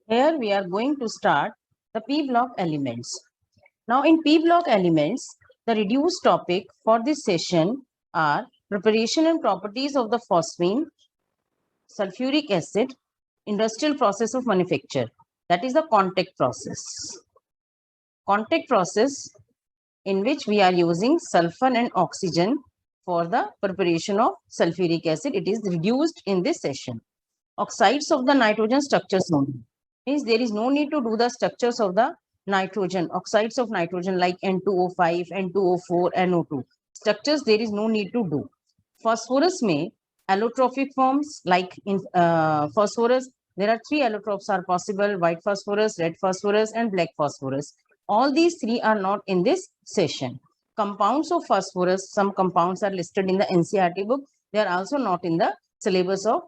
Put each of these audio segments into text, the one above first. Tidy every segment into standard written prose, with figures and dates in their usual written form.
Here we are going to start the P block elements. Now in P block elements, the reduced topic for this session are preparation and properties of the phosphine, sulfuric acid, industrial process of manufacture. That is the contact process. Contact process in which we are using sulfur and oxygen for the preparation of sulfuric acid. It is reduced in this session. Oxides of the nitrogen structures only. Means there is no need to do the structures of the nitrogen, oxides of nitrogen like N2O5, N2O4, NO2. Structures there is no need to do. Phosphorus may allotrophic forms like in phosphorus, there are three allotropes are possible: white phosphorus, red phosphorus, and black phosphorus. All these three are not in this session. Compounds of phosphorus, some compounds are listed in the NCERT book. They are also not in the syllabus of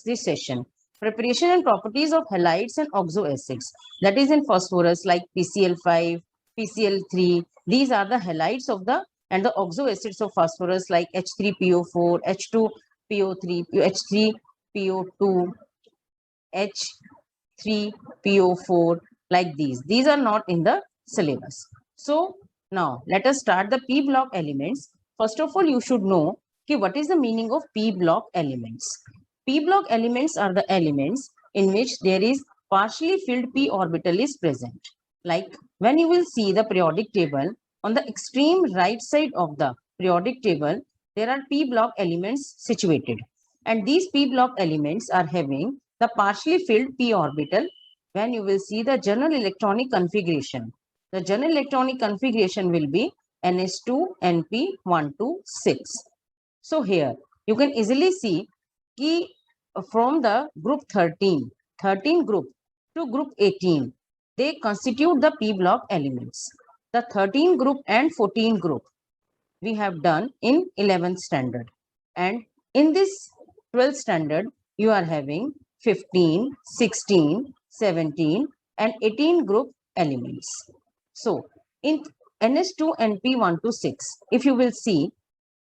this session. Preparation and properties of halides and oxo acids, that is in phosphorus like PCl5, PCl3. These are the halides of the and the oxo acids of phosphorus like H3PO4, H2PO3, H3PO2, H3PO4, like these. These are not in the syllabus. So now let us start the P block elements. First of all, you should know what is the meaning of P block elements. P block elements are the elements in which there is partially filled p orbital is present. Like when you will see the periodic table, on the extreme right side of the periodic table, there are P block elements situated. And these P block elements are having the partially filled p orbital. When you will see the general electronic configuration, the general electronic configuration will be NS2NP126. So here you can easily see कि from the group 13 group to group 18, they constitute the P block elements. The 13 group and 14 group we have done in 11th standard, and in this 12th standard you are having 15, 16, 17 and 18 group elements. So in NS2NP126, if you will see,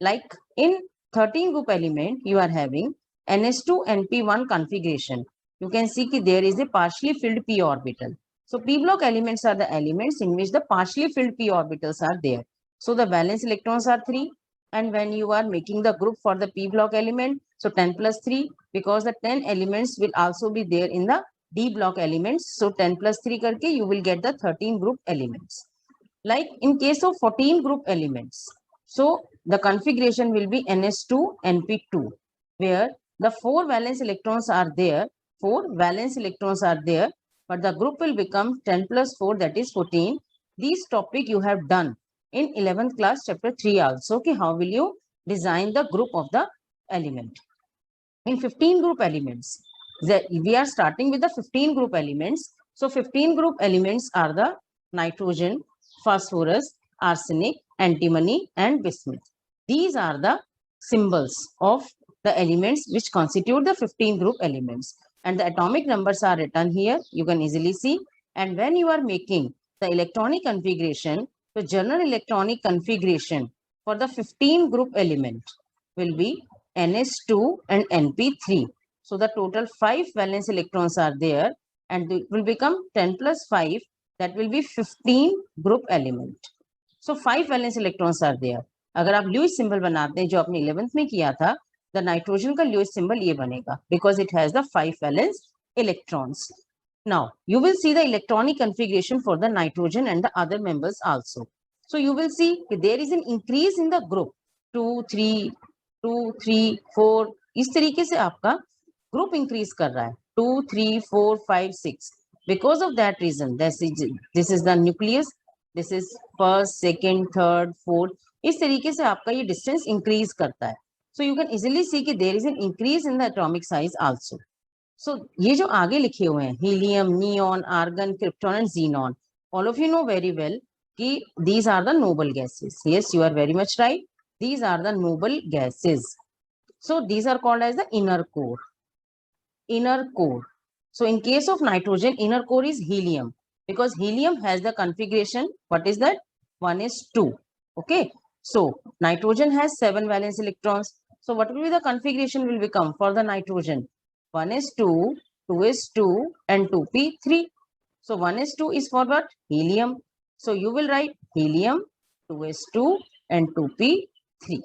like in 13 group element you are having NS2NP1 configuration. You can see that there is a partially filled p orbital. So P block elements are the elements in which the partially filled p orbitals are there. So the valence electrons are 3, and when you are making the group for the P block element, so 10 plus 3, because the 10 elements will also be there in the D block elements. So 10 plus 3 karke you will get the 13 group elements. Like in case of 14 group elements, so the configuration will be NS2NP2, where the 4 valence electrons are there, but the group will become 10 plus 4, that is 14. This topic you have done in 11th class chapter 3 also, okay, how will you design the group of the element. In 15 group elements, we are starting with the 15 group elements. So 15 group elements are the nitrogen, phosphorus, arsenic, antimony and bismuth. These are the symbols of the elements which constitute the 15 group elements, and the atomic numbers are written here. You can easily see. And when you are making the electronic configuration, the general electronic configuration for the 15 group element will be NS2 and NP3. So the total 5 valence electrons are there, and it will become 10 plus 5, that will be 15 group element. So 5 valence electrons are there. अगर आप Lewis symbol बनाते हैं जो आपने 11th में किया था, the nitrogen का Lewis symbol ये बनेगा, because it has the 5 valence electrons. Now you will see the electronic configuration for the nitrogen and the other members also. So you will see there is an increase in the group 2, 3, 2, 3, 4. इस तरीके से आपका group increase कर रहा है 2, 3, 4, 5, 6. Because of that reason, this is the nucleus. This is first, second, third, fourth. इस तरीके से आपका ये distance increase करता है. So you can easily see कि there is an increase in the atomic size also. So ये जो आगे लिखे हुए हैं helium, neon, argon, krypton and xenon, all of you know very well कि these are the noble gases. Yes, you are very much right. These are the noble gases. So these are called as the inner core. Inner core. So in case of nitrogen, inner core is helium, because helium has the configuration. What is that? 1s2. Okay. So nitrogen has 7 valence electrons. So what will be the configuration will become for the nitrogen? 1s2, 2s2 and 2p3. So 1s2 is for what? Helium. So you will write helium, 2s2 and 2p3.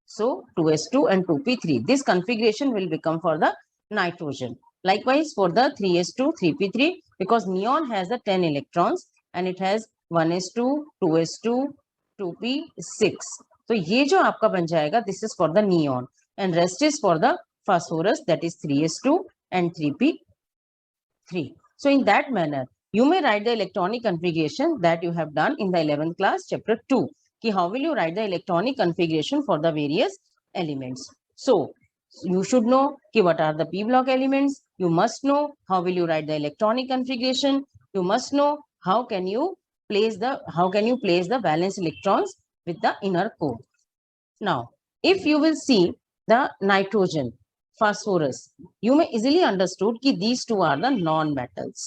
So 2s2 and 2p3. This configuration will become for the nitrogen. Likewise for the 3s2, 3p3, because neon has the 10 electrons and it has 1s2, 2s2, 2p6. So ये जो आपका बन जाएगा, this is for the neon and rest is for the phosphorus, that is 3s2 and 3p3. So in that manner, you may write the electronic configuration that you have done in the 11th class, chapter 2. Ki how will you write the electronic configuration for the various elements? So you should know ki what are the p block elements. You must know how will you write the electronic configuration. You must know how can you place the valence electrons with the inner core. Now, if you will see the nitrogen, phosphorus, you may easily understood that these two are the non-metals.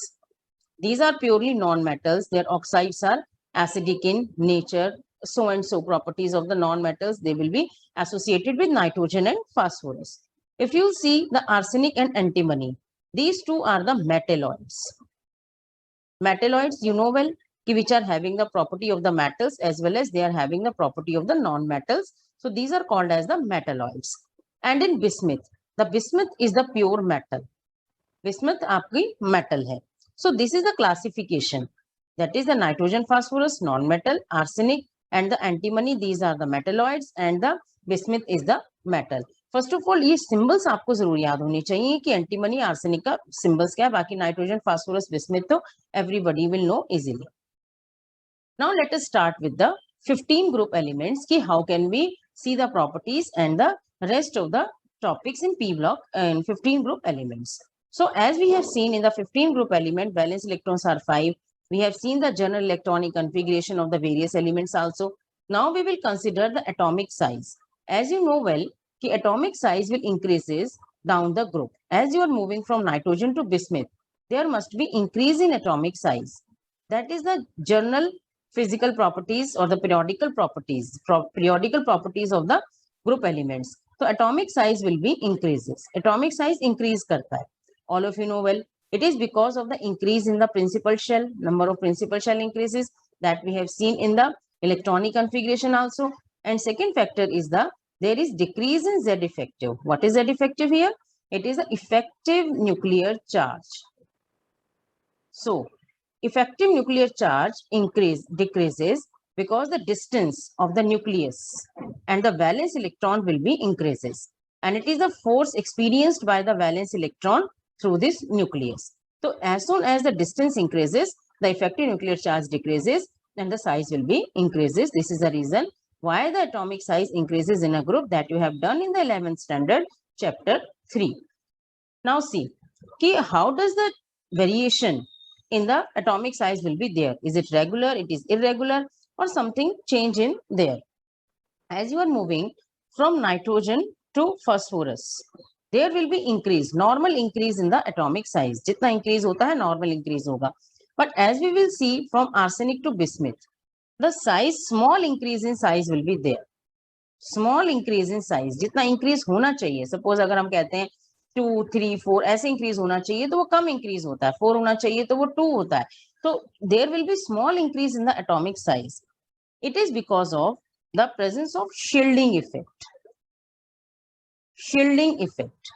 These are purely non-metals. Their oxides are acidic in nature. So and so properties of the non-metals, they will be associated with nitrogen and phosphorus. If you see the arsenic and antimony, these two are the metalloids. Metalloids, you know well, which are having the property of the metals as well as they are having the property of the non-metals. So these are called as the metalloids. And in bismuth is the pure metal. Bismuth आपकी metal है. So this is the classification. That is the nitrogen, phosphorus, non-metal, arsenic and the antimony. These are the metalloids and the bismuth is the metal. First of all, ये symbols आपको जरूर याद होनी चाहिए कि antimony, arsenic का symbols क्या है. बाकी nitrogen, phosphorus, bismuth तो everybody will know easily. Now let us start with the 15 group elements. Ki how can we see the properties and the rest of the topics in P block and 15 group elements. So as we have seen in the 15 group element, valence electrons are 5. We have seen the general electronic configuration of the various elements also. Now we will consider the atomic size. As you know well, the atomic size will increases down the group. As you are moving from nitrogen to bismuth, there must be increase in atomic size. That is the general physical properties or the periodical properties of the group elements. So atomic size will be increases. Atomic size increase karta hai. All of you know well, it is because of the increase in the principal shell. Number of principal shell increases that we have seen in the electronic configuration also. And second factor is there is decrease in Z effective. What is Z effective here? It is the effective nuclear charge. So effective nuclear charge decreases because the distance of the nucleus and the valence electron will be increases. And it is the force experienced by the valence electron through this nucleus. So as soon as the distance increases, the effective nuclear charge decreases and the size will be increases. This is the reason why the atomic size increases in a group that you have done in the 11th standard, chapter 3. Now see, how does the variation in the atomic size will be there? Is it regular? It is irregular or something change in there? As you are moving from nitrogen to phosphorus, there will be increase, normal increase in the atomic size. Jitna increase hota hai, normal increase hoga. But as we will see from arsenic to bismuth, the size, small increase in size will be there. Small increase in size, jitna increase hona chahiye. Suppose agar hum kehte hain 2, 3, 4 ऐसे increase होना चाहिए तो वो कम increase होता है. 4 होना चाहिए तो वो 2 होता है. तो there will be small increase in the atomic size. It is because of the presence of shielding effect. Shielding effect.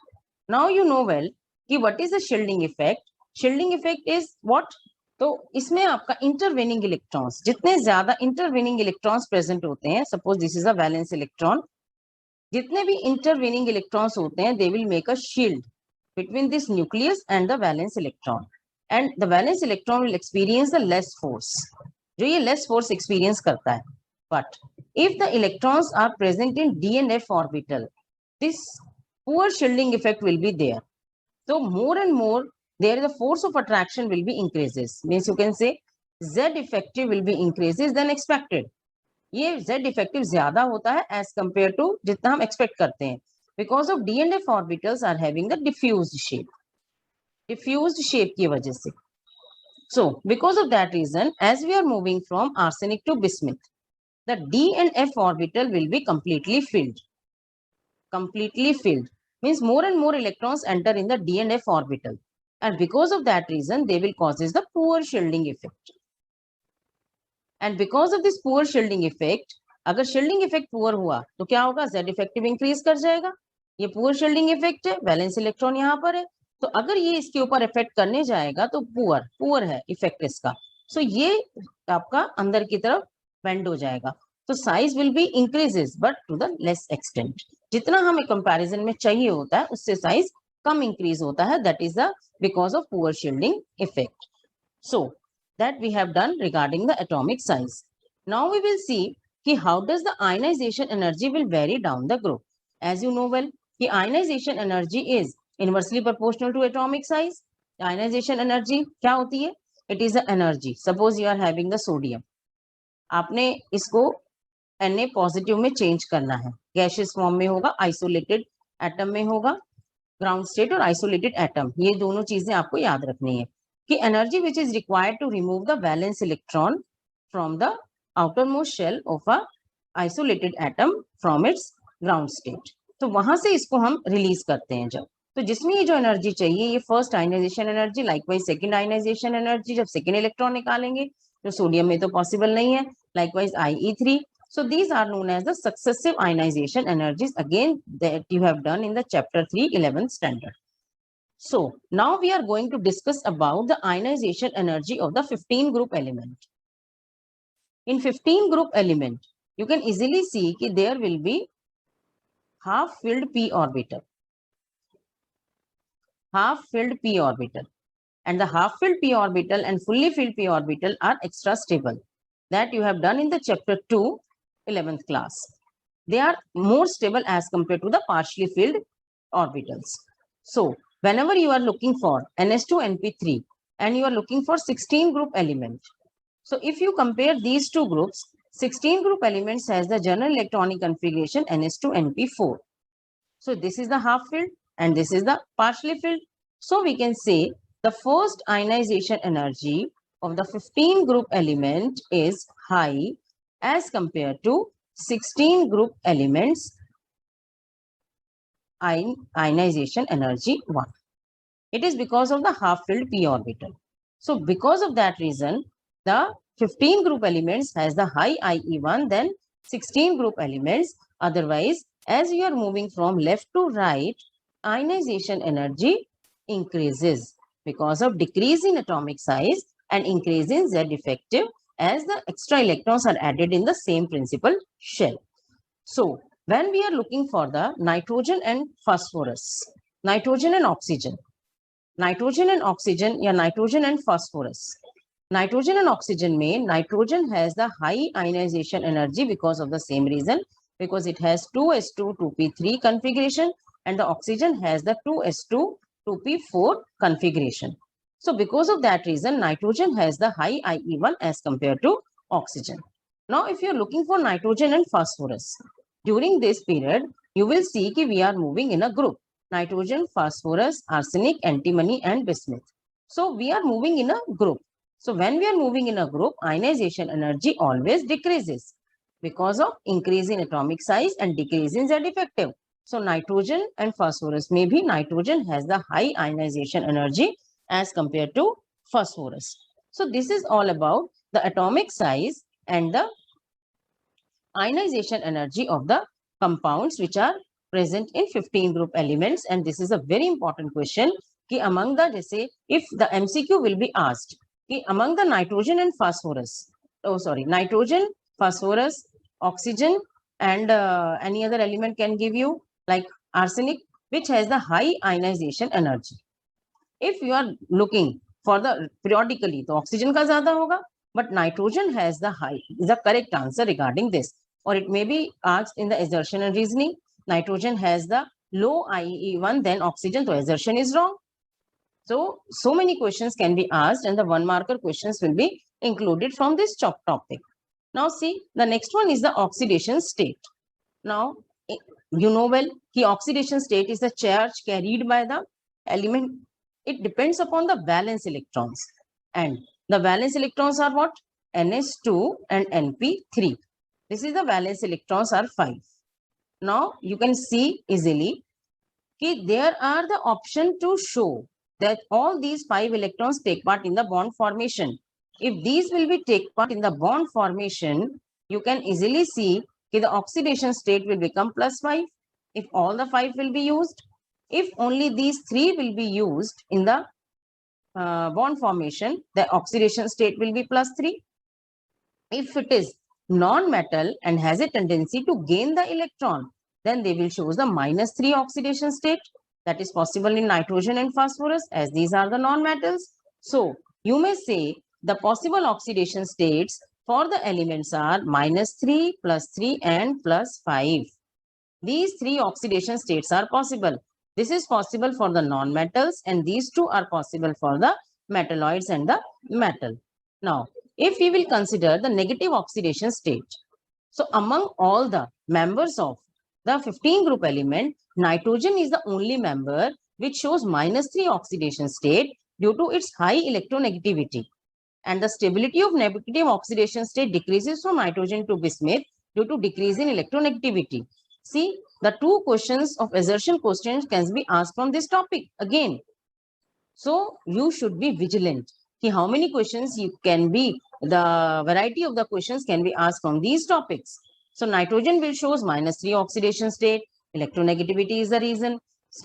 Now you know well कि what is the shielding effect? Shielding effect is what? तो इसमें आपका intervening electrons, जितने ज्यादा intervening electrons present होते हैं, suppose this is a valence electron, जितने भी intervening electrons होते हैं, they will make a shield between this nucleus and the valence electron, and the valence electron will experience the less force. जो ये less force experience करता है. But if the electrons are present in D and F orbital, this poor shielding effect will be there. So more and more, there the force of attraction will be increases. Means you can say Z effective will be increases than expected. ये Z effective ज्यादा होता है as compared to जितना हम expect करते हैं. Because of D and F orbitals are having the diffused shape. Diffused shape की वजह से. So because of that reason, as we are moving from arsenic to bismuth, the D and F orbital will be completely filled. Completely filled means more and more electrons enter in the D and F orbital. and because of that reason they will causes the poor shielding effect. And because of this poor shielding effect, अगर shielding effect poor हुआ तो क्या होगा, Z effective increase कर जाएगा. ये poor shielding effect है, valence electron यहाँ पर है, तो अगर ये इसके ऊपर इफेक्ट करने जाएगा तो पुअर है इफेक्ट इसका. सो ये आपका अंदर की तरफ बेंड हो जाएगा. तो size will be increases but to the less extent. जितना हमें कंपैरिजन में चाहिए होता है उससे साइज कम इंक्रीज होता है. That is the because of poor shielding effect. So that we have done regarding the atomic size. Now we will see कि how does the ionization energy will vary down the group. As you know well कि ionization energy is inversely proportional to atomic size. Ionization energy क्या होती है? It is the energy. Suppose you are having the sodium. आपने इसको Na positive में change करना है. Gaseous form में होगा, आइसोलेटेड एटम में होगा, ग्राउंड स्टेट और आइसोलेटेड एटम, ये दोनों चीजें आपको याद रखनी है. कि energy which is required to remove the valence electron from the outermost shell of a isolated atom from its ground state. तो वहां से इसको हम रिलीज करते हैं जब, तो जिसमें ये जो एनर्जी चाहिए ये first ionisation energy, likewise second ionisation energy जब सेकंड इलेक्ट्रॉन निकालेंगे, जो सोडियम में तो पॉसिबल नहीं है, likewise IE3. So these are known as the successive ionization energies, again that you have done in the chapter 3 11th standard. So now we are going to discuss about the ionization energy of the 15 group element. In 15 group element, you can easily see that there will be half filled p orbital. Half filled p orbital. And the half filled p orbital and fully filled p orbital are extra stable. That you have done in the chapter 2, 11th class. They are more stable as compared to the partially filled orbitals. So whenever you are looking for NS2NP3 and you are looking for 16 group element, so if you compare these two groups, 16 group elements has the general electronic configuration NS2NP4. So this is the half filled and this is the partially filled. So we can say the first ionization energy of the 15 group element is high as compared to 16 group elements ionization energy 1. It is because of the half filled p orbital. So because of that reason, the 15 group elements has the high IE1 than 16 group elements. Otherwise, as you are moving from left to right, ionization energy increases because of decrease in atomic size and increase in Z effective as the extra electrons are added in the same principal shell. So when we are looking for the nitrogen and phosphorus, nitrogen and oxygen, nitrogen and oxygen या nitrogen and phosphorus. Nitrogen and oxygen में nitrogen has the high ionization energy because of the same reason, because it has 2s2 2p3 configuration and the oxygen has the 2s2 2p4 configuration. So because of that reason, nitrogen has the high IE1 as compared to oxygen. Now if you are looking for nitrogen and phosphorus, during this period, you will see that we are moving in a group. Nitrogen, phosphorus, arsenic, antimony and bismuth. So we are moving in a group. So when we are moving in a group, ionization energy always decreases because of increase in atomic size and decrease in Z effective. So nitrogen and phosphorus, maybe nitrogen has the high ionization energy as compared to phosphorus. So this is all about the atomic size and the ionization energy of the compounds which are present in 15 group elements. And this is a very important question कि among the, जैसे if the MCQ will be asked कि among the nitrogen and phosphorus, nitrogen, phosphorus, oxygen and any other element can give you like arsenic, which has the high ionization energy. If you are looking for the periodically, तो oxygen का ज़्यादा होगा, but nitrogen has the high, is the correct answer regarding this. Or it may be asked in the assertion and reasoning, nitrogen has the low IE1 than oxygen, so assertion is wrong. So many questions can be asked and the one marker questions will be included from this topic. Now see, the next one is the oxidation state. Now, you know well, the oxidation state is the charge carried by the element. It depends upon the valence electrons. And the valence electrons are what? NS2 and NP3. This is the valence electrons are 5. Now, you can see easily that there are the option to show that all these 5 electrons take part in the bond formation. If these will be take part in the bond formation, you can easily see that the oxidation state will become +5 if all the 5 will be used. If only these 3 will be used in the bond formation, the oxidation state will be +3. If it is non-metal and has a tendency to gain the electron, then they will show the -3 oxidation state. That is possible in nitrogen and phosphorus, as these are the non-metals. So you may say the possible oxidation states for the elements are -3, +3 and +5. These 3 oxidation states are possible. This is possible for the non-metals, and these 2 are possible for the metalloids and the metal. Now, if we will consider the negative oxidation state, so among all the members of the 15 group element, nitrogen is the only member which shows -3 oxidation state due to its high electronegativity. And the stability of negative oxidation state decreases from nitrogen to bismuth due to decrease in electronegativity. See, the 2 questions of assertion questions can be asked from this topic again. So you should be vigilant. How many questions you can be, the variety of the questions can be asked from these topics. So nitrogen will shows -3 oxidation state. Electronegativity is the reason.